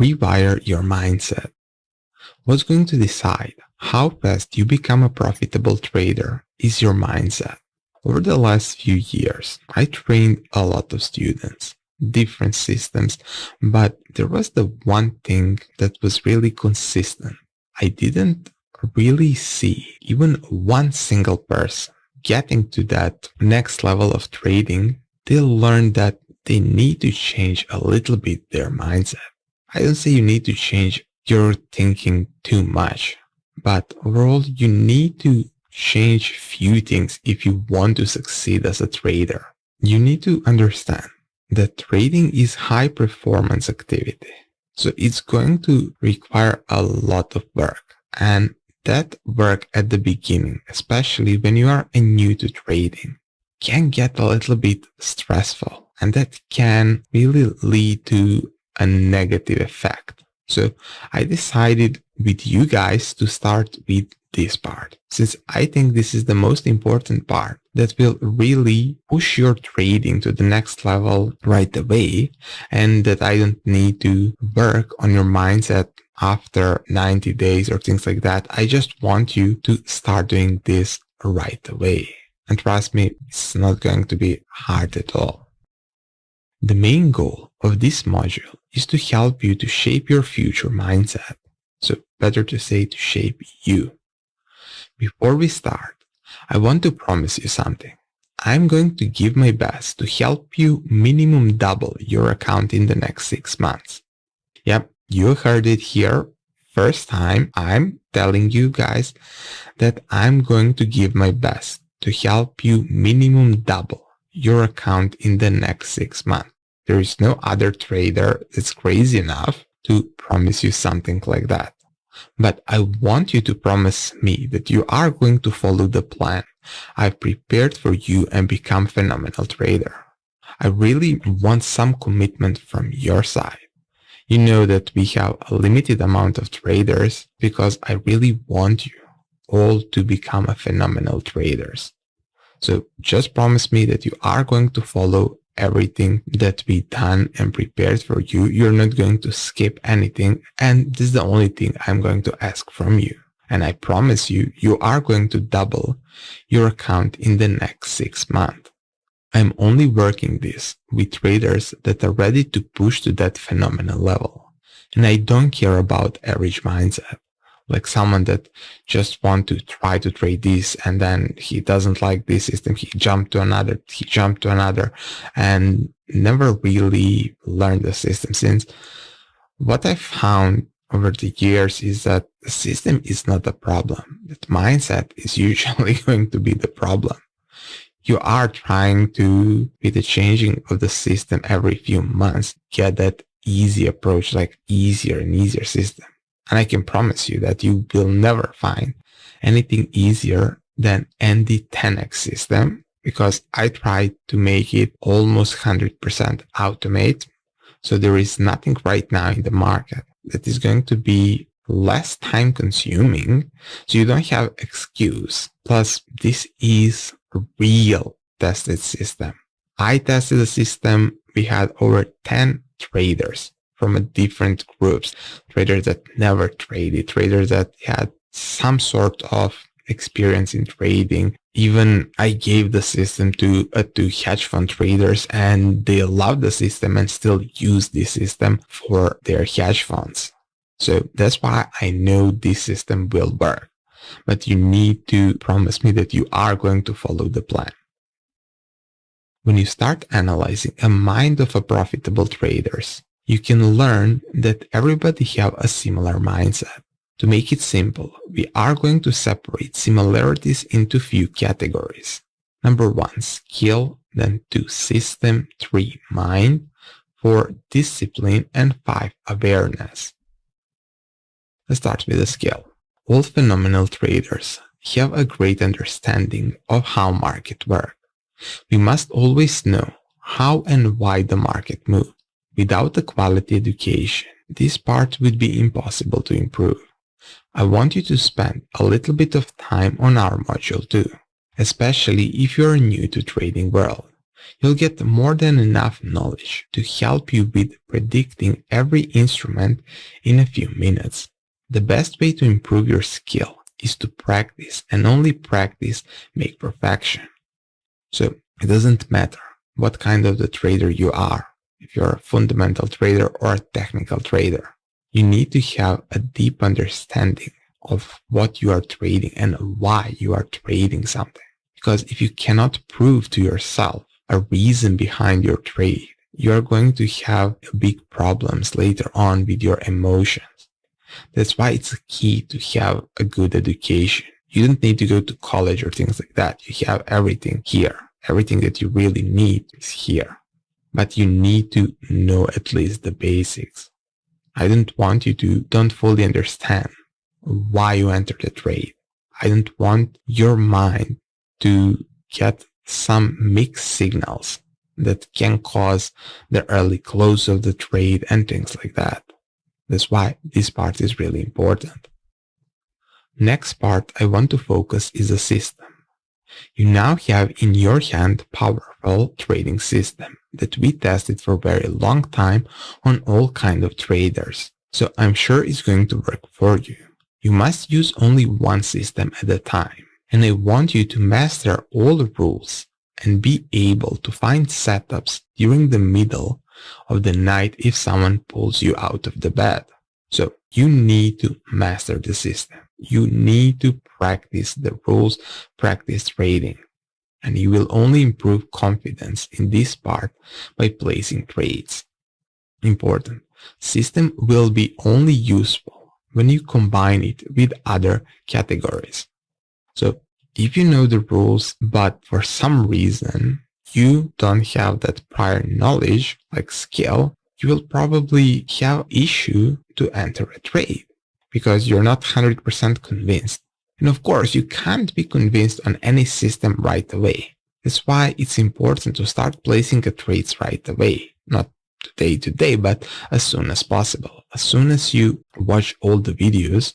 Rewire your mindset. What's going to decide how fast you become a profitable trader is your mindset. Over the last few years, I trained a lot of students, different systems, but there was the one thing that was really consistent. I didn't really see even one single person getting to that next level of trading. They learned that they need to change a little bit their mindset. I don't say you need to change your thinking too much, but overall you need to change few things if you want to succeed as a trader. You need to understand that trading is high performance activity. So it's going to require a lot of work, and that work at the beginning, especially when you are new to trading, can get a little bit stressful, and that can really lead to a negative effect. So I decided with you guys to start with this part, since I think this is the most important part that will really push your trading to the next level right away, and that I don't need to work on your mindset after 90 days or things like that. I just want you to start doing this right away. And trust me, it's not going to be hard at all. The main goal of this module is to help you to shape your future mindset. So better to say to shape you. Before we start, I want to promise you something. I'm going to give my best to help you minimum double your account in the next 6 months. Yep, you heard it here. First time I'm telling you guys that I'm going to give my best to help you minimum double your account in the next 6 months. There is no other trader that's crazy enough to promise you something like that. But I want you to promise me that you are going to follow the plan I've prepared for you and become a phenomenal trader. I really want some commitment from your side. You know that we have a limited amount of traders because I really want you all to become a phenomenal traders. So just promise me that you are going to follow everything that we done and prepared for you. You're not going to skip anything, and this is the only thing I'm going to ask from you. And I promise you, you are going to double your account in the next 6 months. I'm only working this with traders that are ready to push to that phenomenal level. And I don't care about average mindset. Like someone that just want to try to trade this and then he doesn't like this system, he jumped to another and never really learned the system. Since what I found over the years is that the system is not the problem. That mindset is usually going to be the problem. You are trying to, with the changing of the system every few months, get that easy approach, like easier and easier system. And I can promise you that you will never find anything easier than ND10X system, because I tried to make it almost 100% automate. So there is nothing right now in the market that is going to be less time consuming. So you don't have excuse. Plus, this is a real tested system. I tested the system. We had over 10 traders from different groups, traders that never traded, traders that had some sort of experience in trading. Even I gave the system to hedge fund traders, and they loved the system and still use this system for their hedge funds. So that's why I know this system will work. But you need to promise me that you are going to follow the plan. When you start analyzing a mind of a profitable traders, you can learn that everybody have a similar mindset. To make it simple, we are going to separate similarities into few categories. Number 1, skill, then 2, system, 3, mind, 4, discipline, and 5, awareness. Let's start with the skill. All phenomenal traders have a great understanding of how market works. We must always know how and why the market moves. Without a quality education, this part would be impossible to improve. I want you to spend a little bit of time on our module too, especially if you're new to trading world. You'll get more than enough knowledge to help you with predicting every instrument in a few minutes. The best way to improve your skill is to practice, and only practice makes perfection. So it doesn't matter what kind of the trader you are, if you're a fundamental trader or a technical trader. You need to have a deep understanding of what you are trading and why you are trading something. Because if you cannot prove to yourself a reason behind your trade, you are going to have big problems later on with your emotions. That's why it's key to have a good education. You don't need to go to college or things like that. You have everything here. Everything that you really need is here. But you need to know at least the basics. I don't want you to don't fully understand why you entered the trade. I don't want your mind to get some mixed signals that can cause the early close of the trade and things like that. That's why this part is really important. Next part I want to focus is the system. You now have in your hand powerful trading system that we tested for a very long time on all kinds of traders. So I'm sure it's going to work for you. You must use only one system at a time. And I want you to master all the rules and be able to find setups during the middle of the night if someone pulls you out of the bed. So you need to master the system. You need to practice the rules, practice trading. And you will only improve confidence in this part by placing trades. Important. System will be only useful when you combine it with other categories. So if you know the rules, but for some reason you don't have that prior knowledge, like skill, you will probably have issue to enter a trade because you're not 100% convinced. And of course, you can't be convinced on any system right away. That's why it's important to start placing the trades right away. Not today, but as soon as possible. As soon as you watch all the videos,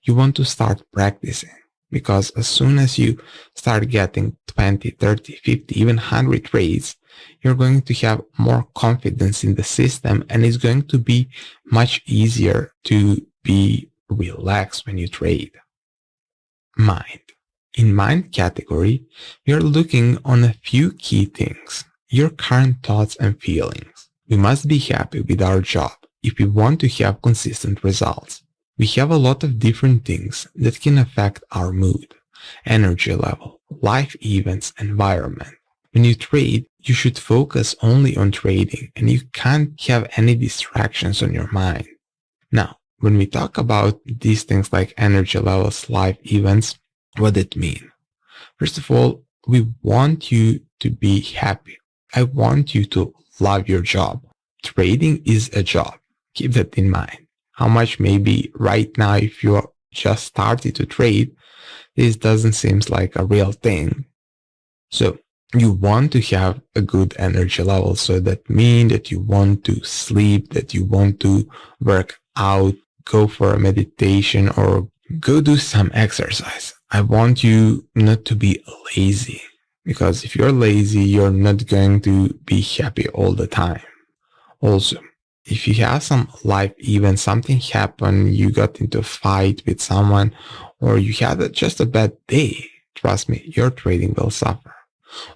you want to start practicing. Because as soon as you start getting 20, 30, 50, even 100 trades, you're going to have more confidence in the system and it's going to be much easier to be relaxed when you trade. Mind. In mind category, we are looking on a few key things. Your current thoughts and feelings. We must be happy with our job if we want to have consistent results. We have a lot of different things that can affect our mood, energy level, life events, environment. When you trade, you should focus only on trading and you can't have any distractions on your mind. Now, when we talk about these things like energy levels, life events, what does it mean? First of all, we want you to be happy. I want you to love your job. Trading is a job. Keep that in mind. How much maybe right now, if you just started to trade, this doesn't seem like a real thing. So you want to have a good energy level. So that means that you want to sleep, that you want to work out, go for a meditation or go do some exercise. I want you not to be lazy, because if you're lazy, you're not going to be happy all the time. Also, if you have some life event, something happened, you got into a fight with someone, or you had just a bad day, trust me, your trading will suffer.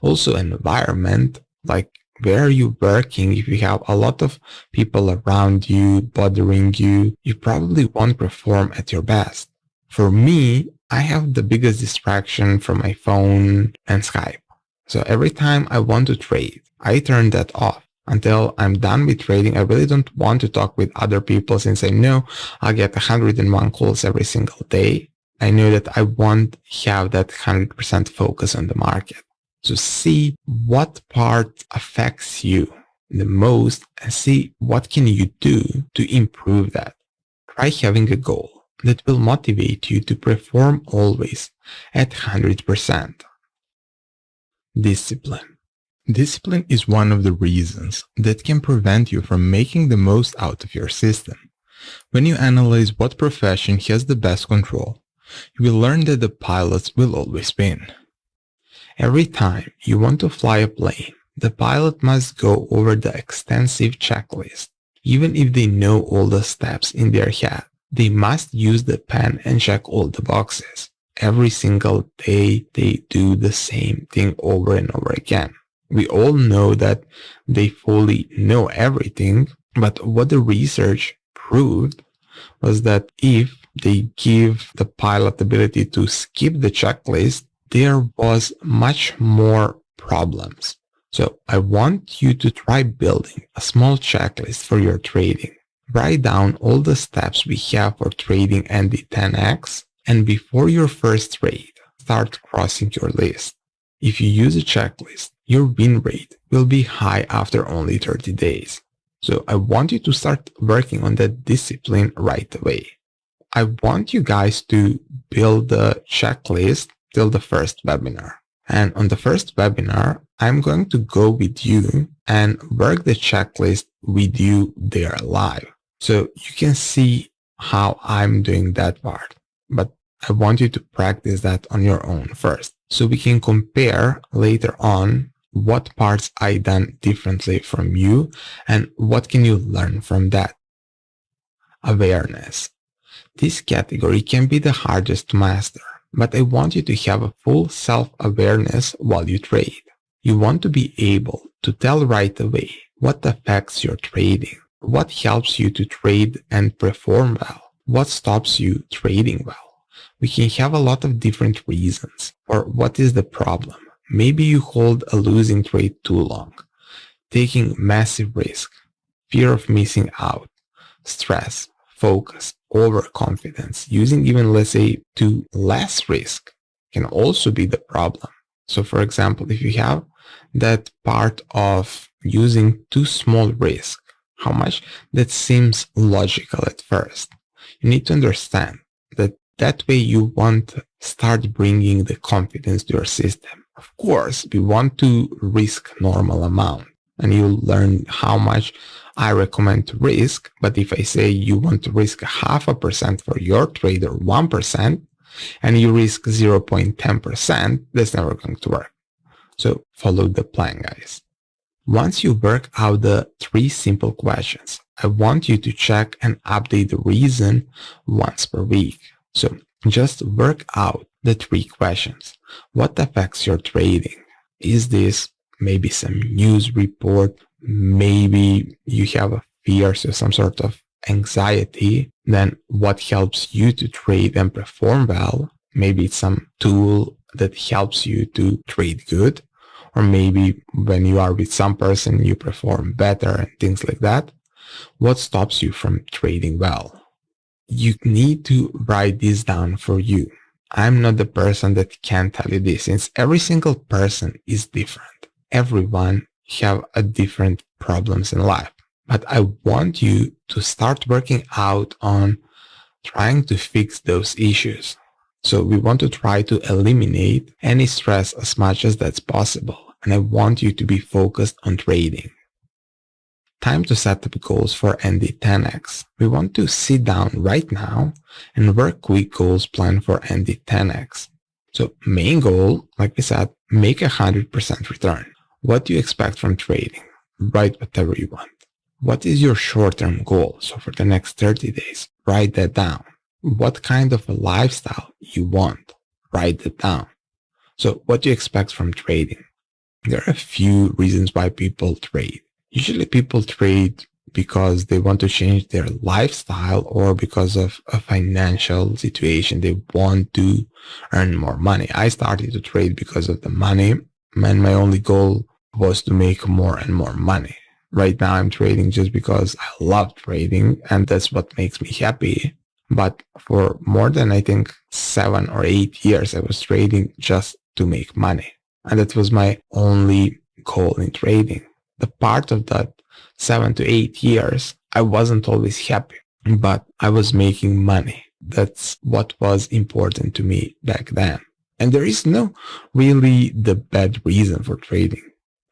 Also, environment, like where are you working? If you have a lot of people around you bothering you, you probably won't perform at your best. For me, I have the biggest distraction from my phone and Skype. So every time I want to trade, I turn that off. Until I'm done with trading, I really don't want to talk with other people since I know I'll get 101 calls every single day. I know that I won't have that 100% focus on the market. So see what part affects you the most and see what can you do to improve that. Try having a goal that will motivate you to perform always at 100%. Discipline. Discipline is one of the reasons that can prevent you from making the most out of your system. When you analyze what profession has the best control, you will learn that the pilots will always win. Every time you want to fly a plane, The pilot must go over the extensive checklist. Even if they know all the steps in their head, they must use the pen and check all the boxes. Every single day they do the same thing over and over again. We all know that they fully know everything, but what the research proved was that if they give the pilot the ability to skip the checklist, there was much more problems. So I want you to try building a small checklist for your trading. Write down all the steps we have for trading ND10X, and before your first trade, start crossing your list. If you use a checklist, your win rate will be high after only 30 days. So I want you to start working on that discipline right away. I want you guys to build the checklist till the first webinar. And on the first webinar, I'm going to go with you and work the checklist with you there live. So you can see how I'm doing that part. But I want you to practice that on your own first, so we can compare later on what parts I done differently from you and what can you learn from that. Awareness. This category can be the hardest to master, but I want you to have a full self-awareness while you trade. You want to be able to tell right away what affects your trading, what helps you to trade and perform well, what stops you trading well. We can have a lot of different reasons for what is the problem. Maybe you hold a losing trade too long, taking massive risk, fear of missing out, stress, focus, overconfidence, using even, let's say, too less risk can also be the problem. So for example, if you have that part of using too small risk, how much that seems logical at first, you need to understand that way you want to start bringing the confidence to your system. Of course, we want to risk normal amount, and you'll learn how much I recommend to risk. But if I say you want to risk 0.5% for your trade or 1%, and you risk 0.10%, that's never going to work. So follow the plan, guys. Once you work out the 3 simple questions, I want you to check and update the reason once per week. So just work out the 3 questions. What affects your trading? Is this maybe some news report? Maybe you have a fear, so some sort of anxiety. Then what helps you to trade and perform well? Maybe it's some tool that helps you to trade good. Or maybe when you are with some person, you perform better and things like that. What stops you from trading well? You need to write this down for you. I'm not the person that can tell you this, since every single person is different. Everyone have a different problems in life. But I want you to start working out on trying to fix those issues. So we want to try to eliminate any stress as much as that's possible. And I want you to be focused on trading. Time to set up goals for ND10X. We want to sit down right now and work quick goals plan for ND10X. So main goal, like we said, make 100% return. What do you expect from trading? Write whatever you want. What is your short-term goal? So for the next 30 days, write that down. What kind of a lifestyle you want? Write that down. So what do you expect from trading? There are a few reasons why people trade. Usually people trade because they want to change their lifestyle or because of a financial situation. They want to earn more money. I started to trade because of the money, and my only goal was to make more and more money. Right now I'm trading just because I love trading and that's what makes me happy. But for more than, I think, 7 or 8 years, I was trading just to make money. And that was my only goal in trading. The part of that 7 to 8 years, I wasn't always happy, but I was making money. That's what was important to me back then. And there is no really the bad reason for trading.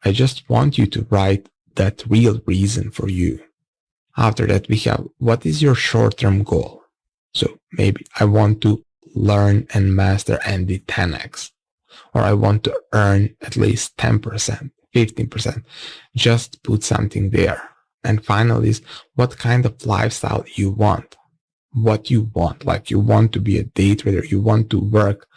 I just want you to write that real reason for you. After that, we have, what is your short-term goal? So maybe I want to learn and master ND10X, or I want to earn at least 10%. 15%. Just put something there. And finally is what kind of lifestyle you want. What you want. Like you want to be a day trader. You want to work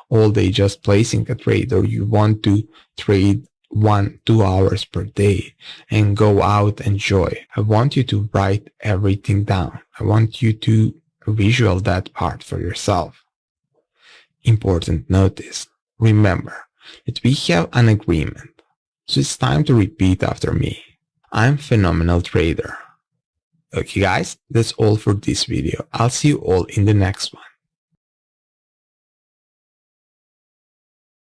all day just placing a trade, or you want to trade 1-2 hours per day and go out and enjoy. I want you to write everything down. I want you to visual that part for yourself. Important notice. Remember that we have an agreement. So it's time to repeat after me. I'm phenomenal trader. Okay guys, that's all for this video. I'll see you all in the next one.